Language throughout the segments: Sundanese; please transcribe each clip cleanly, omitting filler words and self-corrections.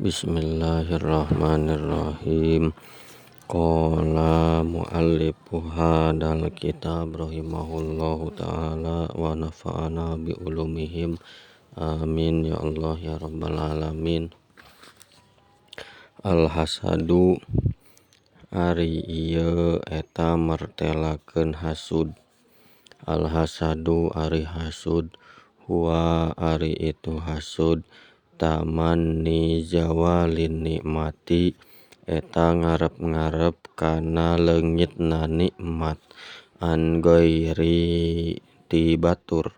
Bismillahirrahmanirrahim. Qala muallifu hadal kitab rahimahullahu ta'ala wa nafa'ana bi ulumihim amin ya Allah ya rabbal alamin. Al hasadu ari ieu eta martelakeun hasud. Al hasadu ari hasud huwa ari itu hasud tamanni zawalin nikmati eta ngarep-ngarep kana leungitna nikmat an ghairi ti batur.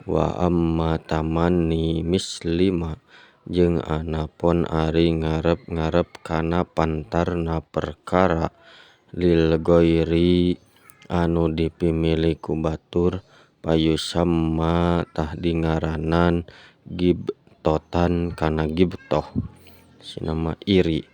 Wa amma tamanni mislima jeung anapun ari ngarep-ngarep kana pantarna perkara lil ghairi anu dipimili ku batur payusamma tah dingaranan ghibtotan kana ghibtoh sinama iri.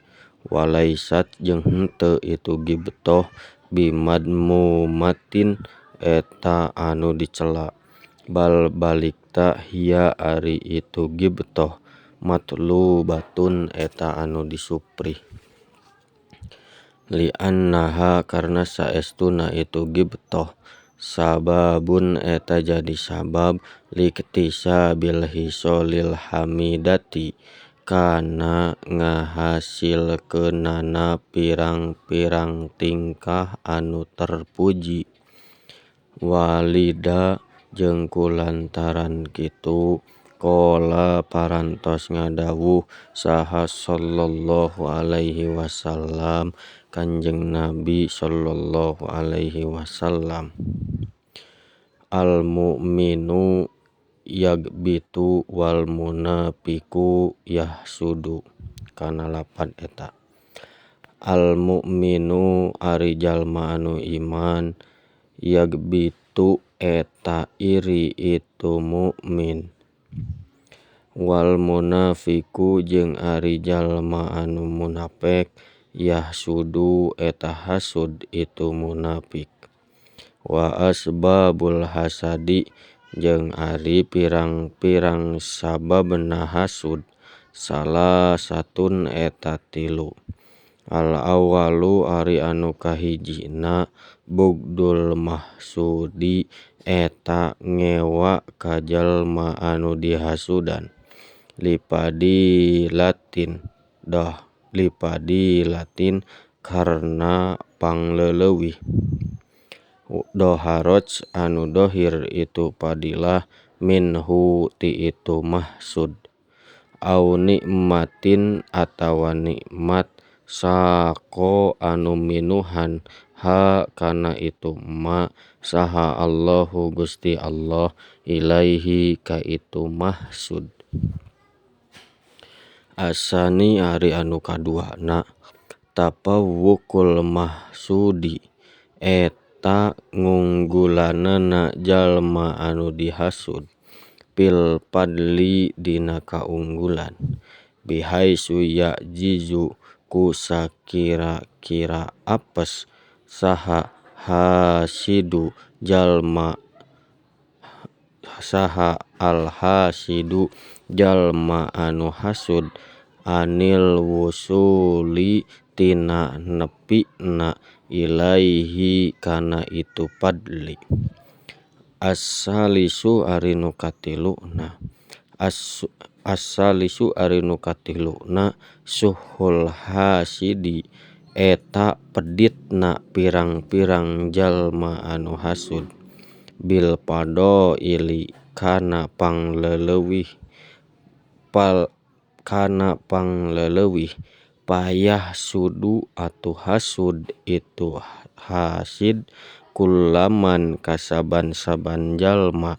Walaisat jeung henteu itu ghibtoh bimadmumatin eta anu dicela. Bal balikta hiya ari itu ghibtoh matlubatun eta anu disuprih. Li annaha karna saestuna itu ghibtoh sababun eta jadi sabab liktisabil hisolil hamidati kana ngahasilkeunana pirang-pirang tingkah anu terpuji. Walida jeung kulantaran kitu qala parantos ngadawuh saha sallallahu alaihi wasallam Kanjeng Nabi sallallahu alaihi wasallam. Al mu'minu yagbitu wal munafiqu yahsudu kana lapan eta. Al mu'minu ari jalma anu iman yagbitu eta iri itu mukmin. Wal munafiqu jeung ari jalma anu munafik yahsudu eta hasud itu munafik. Wa asbabul hasadi jeung ari pirang-pirang sababna hasud salasatun eta tilu. Al awalu ari anu kahijina bugdul mahsudi eta ngewa ka jalma anu dihasudan lipadilatin karna pangleuleuyih. Doharoj anu dohir itu padilah minhu ti itu mahsud. Au nikmatin atawa nikmat saqo anu minuhan ha kana itu ma saha Allahu Gusti Allah ilaihi ka itu mahsud. Asani ari anu kaduana tapawwukul mahsudi eta ngunggulaneuna jalma anu dihasud pil padli dina kaunggulan bihaitsu ya'jizu ku sakira-kira apes saha al hasidu jalma anu hasud anil wusuli tina nepina ilaihi kana itu padli. As-salisu ari nu katiluna suhul hasidi eta peditna pirang-pirang jalma anu hasud bil padaili kana pangleuwih payah sudu atuh hasud itu hasid kullaman kasaban-saban jalma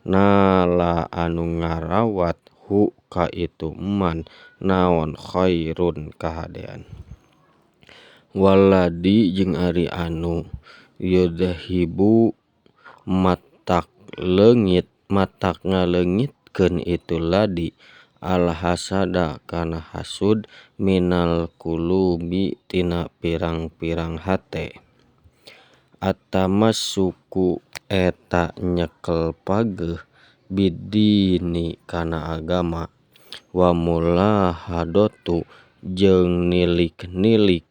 nala anu ngarawat hu ka itu man naon khairun kahadean. Waladi jeung ari anu yudhibu matak ngaleungitkeun itu ladi al hasada kana hasud minal qulubi tina pirang-pirang hate. At-tamassuku eta nyekel pageuh bidini kana agama wa mulahadatu jeung nilik-nilik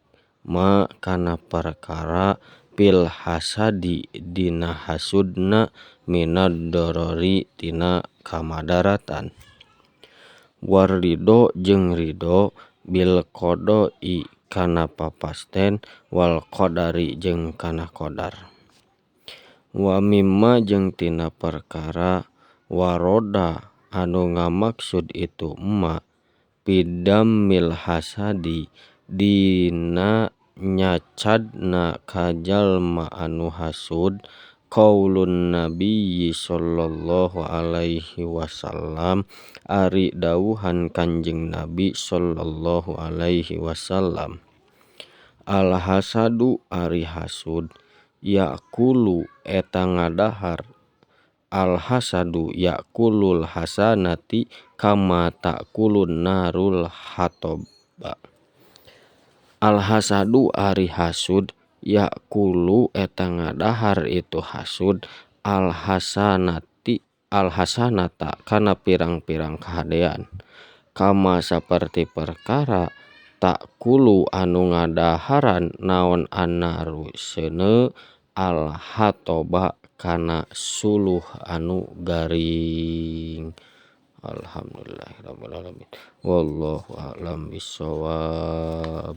ma kana perkara fil hasadi dina hasudna minad dorori tina kamadaratan, warrido jeung ridho bil qada'i kana papasten wal qadari jeung kana qadar, wa mimma jeung tina perkara waroda anu ngamaksud itu emma bidammil hasadi dina nyacadna ka jalma anu hasud qaulun nabiyyi sallallahu alaihi wasallam ari dawuhan Kanjeng Nabi sallallahu alaihi wasallam, al hasadu ari hasud yaqulu eta ngadahar, al hasadu yaqulul hasanati kama taqulun narul hatoba, al hasadu ari hasud yaqulu eta ngadahar itu hasud al hasanata kana pirang-pirang kahadean, kama saperti perkara taqulu anu ngadaharan naon annaru seuneu al hatoba kana suluh anu garing. Alhamdulillahirabbil alamin wallahu a'lam bissawab.